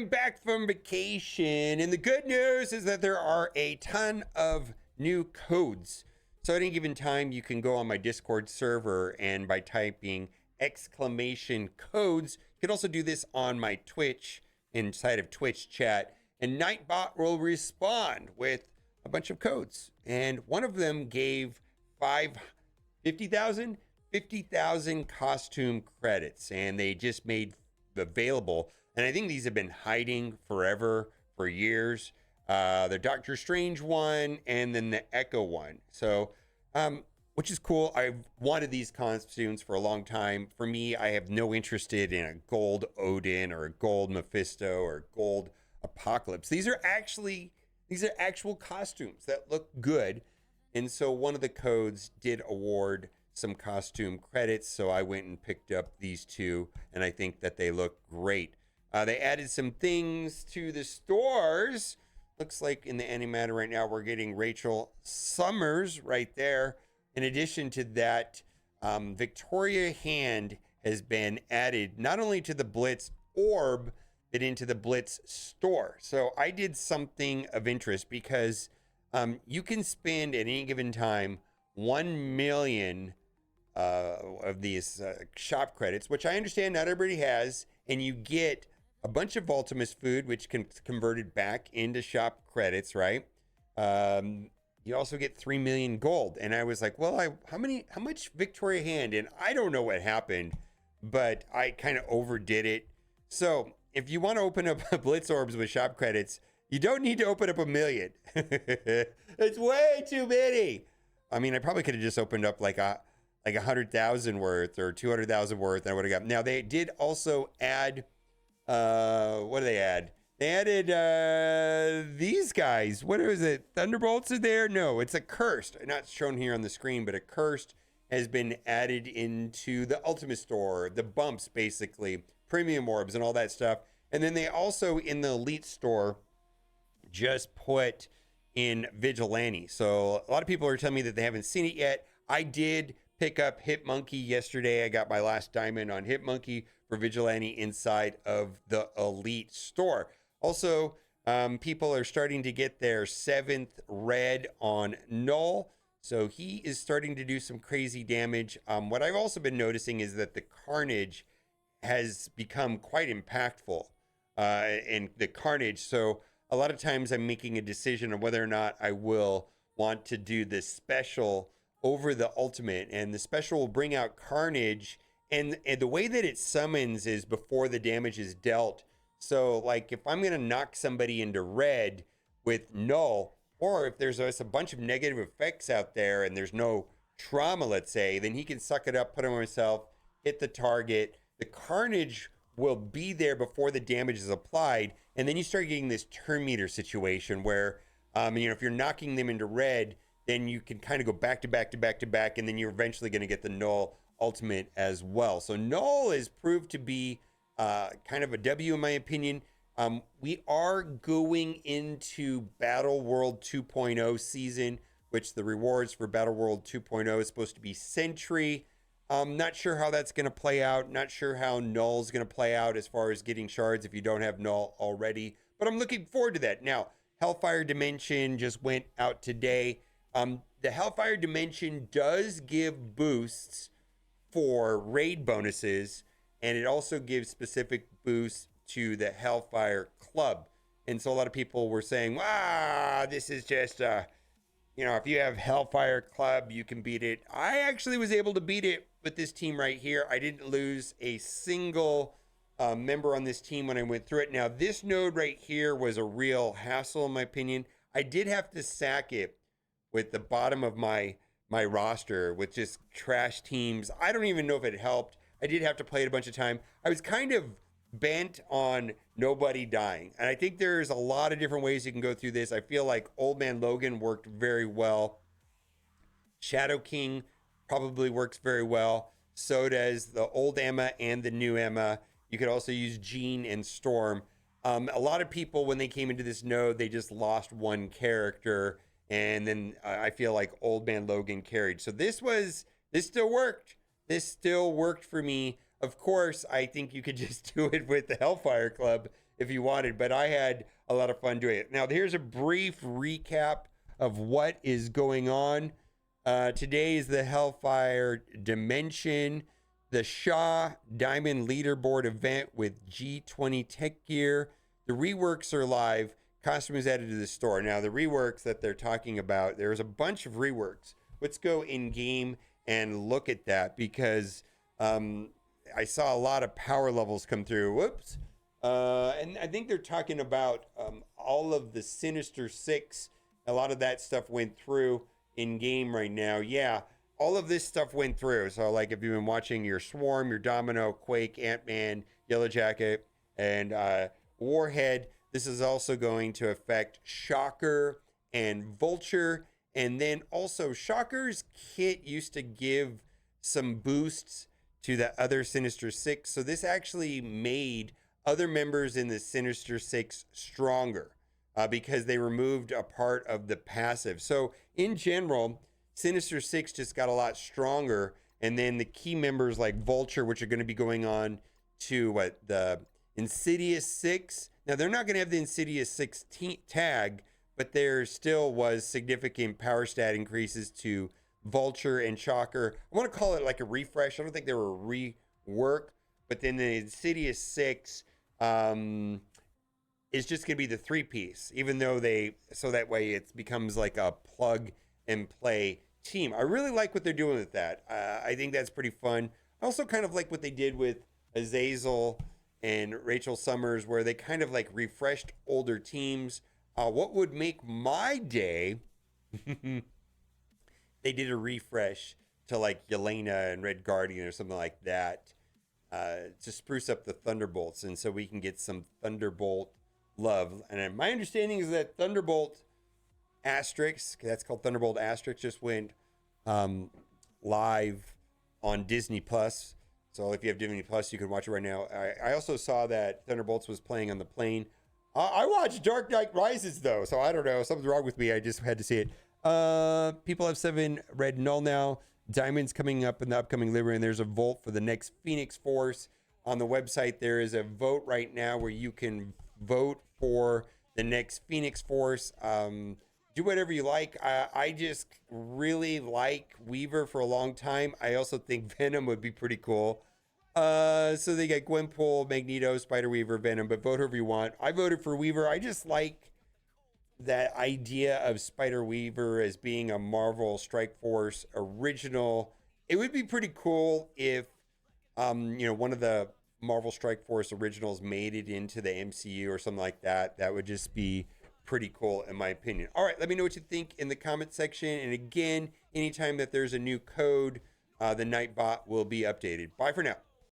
I'm back from vacation, and the good news is that there are a ton of new codes. So at any given time, you can go on my Discord server, and by typing exclamation codes, you can also do this on my Twitch inside of Twitch chat, and Nightbot will respond with a bunch of codes. And one of them gave 50,000 costume credits, and they just made available. And I think these have been hiding forever, for years. The Doctor Strange one, and then the Echo one. So, which is cool. I've wanted these costumes for a long time. For me, I have no interest in a gold Odin or a gold Mephisto or gold Apocalypse. These are actual costumes that look good. And so one of the codes did award some costume credits, so I went and picked up these two, and I think that they look great. They added some things to the stores. Looks like in the Animator right now, we're getting Rachel Summers right there. In addition to that, Victoria Hand has been added not only to the Blitz Orb, but into the Blitz store. So I did something of interest because you can spend at any given time 1 million of these shop credits, which I understand not everybody has, and you get a bunch of Ultimus food, which can converted back into shop credits, right? You also get 3 million gold, and I was like, well, how much Victoria Hand? And I don't know what happened, but I kind of overdid it. So if you want to open up Blitz Orbs with shop credits, you don't need to open up 1 million. It's way too many. I mean, I probably could have just opened up like 100,000 worth or 200,000 worth, and I would have got. Now they did also add. What do they add? They added these guys. What is it? Thunderbolts are there? No, it's a cursed. Not shown here on the screen, but a cursed has been added into the Ultimate Store. The bumps, basically, premium orbs and all that stuff. And then they also in the Elite Store just put in Vigilante. So a lot of people are telling me that they haven't seen it yet. I did pick up Hitmonkey yesterday. I got my last diamond on Hitmonkey for Vigilante inside of the Elite Store. Also, people are starting to get their 7th red on Knull. So he is starting to do some crazy damage. What I've also been noticing is that the Carnage has become quite impactful in the Carnage. So a lot of times I'm making a decision on whether or not I will want to do this special over the ultimate, and the special will bring out Carnage, and the way that it summons is before the damage is dealt. So like if I'm gonna knock somebody into red with Knull, or if there's a bunch of negative effects out there and there's no trauma, let's say, then he can suck it up, put it on himself, hit the target. The Carnage will be there before the damage is applied, and then you start getting this turn meter situation where if you're knocking them into red, then you can kind of go back to back to back to back, and then you're eventually going to get the Knull ultimate as well. So Knull is proved to be kind of a W in my opinion. We are going into Battle World 2.0 season, which the rewards for Battle World 2.0 is supposed to be Sentry. Not sure how that's going to play out. Not sure how Knull is going to play out as far as getting shards if you don't have Knull already. But I'm looking forward to that. Now, Hellfire Dimension just went out today. The Hellfire Dimension does give boosts for raid bonuses, and it also gives specific boosts to the Hellfire Club. And so a lot of people were saying, wow, this is just, if you have Hellfire Club, you can beat it. I actually was able to beat it with this team right here. I didn't lose a single member on this team when I went through it. Now, this node right here was a real hassle, in my opinion. I did have to sack it with the bottom of my roster with just trash teams. I don't even know if it helped. I did have to play it a bunch of time. I was kind of bent on nobody dying. And I think there's a lot of different ways you can go through this. I feel like Old Man Logan worked very well. Shadow King probably works very well. So does the old Emma and the new Emma. You could also use Jean and Storm. A lot of people, when they came into this node, they just lost one character. And then I feel like Old Man Logan carried. So this still worked. This still worked for me. Of course, I think you could just do it with the Hellfire Club if you wanted, but I had a lot of fun doing it. Now, here's a brief recap of what is going on. Today is the Hellfire Dimension, the Shaw Diamond Leaderboard event with G20 Tech Gear. The reworks are live. Costumes added to the store. Now, the reworks that they're talking about, there's a bunch of reworks. Let's go in game and look at that because I saw a lot of power levels come through. Whoops. And I think they're talking about all of the Sinister Six. A lot of that stuff went through in game right now. Yeah, all of this stuff went through. So, like, if you've been watching your Swarm, your Domino, Quake, Ant-Man, Yellow Jacket, and Warhead, this is also going to affect Shocker and Vulture. And then also, Shocker's kit used to give some boosts to the other Sinister Six. So this actually made other members in the Sinister Six stronger because they removed a part of the passive. So in general, Sinister Six just got a lot stronger. And then the key members like Vulture, which are going to be going on to the Insidious Six. Now, they're not going to have the Insidious 6 tag, but there still was significant power stat increases to Vulture and Shocker. I want to call it like a refresh. I don't think they were a rework, but then the Insidious 6 is just going to be the 3-piece, even though so that way it becomes like a plug and play team. I really like what they're doing with that. I think that's pretty fun. I also kind of like what they did with Azazel and Rachel Summers, where they kind of like refreshed older teams. What would make my day? They did a refresh to like Yelena and Red Guardian or something like that to spruce up the Thunderbolts, and so we can get some Thunderbolt love. And my understanding is that Thunderbolt Asterix, that's called Thunderbolt Asterix, just went live on Disney Plus. So if you have Disney Plus, you can watch it right now. I also saw that Thunderbolts was playing on the plane. I watched Dark Knight Rises, though, so I don't know. Something's wrong with me. I just had to see it. People have 7 red Knull now. Diamonds coming up in the upcoming livery, and there's a vote for the next Phoenix Force. On the website, there is a vote right now where you can vote for the next Phoenix Force. Do whatever you like. I just really like Weaver for a long time. I also think Venom would be pretty cool. So they got Gwenpool, Magneto, Spider-Weaver, Venom, but vote whoever you want. I voted for Weaver. I just like that idea of Spider-Weaver as being a Marvel Strike Force original. It would be pretty cool if, one of the Marvel Strike Force originals made it into the MCU or something like that. That would just be pretty cool in my opinion. All right, let me know what you think in the comment section. And again, anytime that there's a new code, the Nightbot will be updated. Bye for now.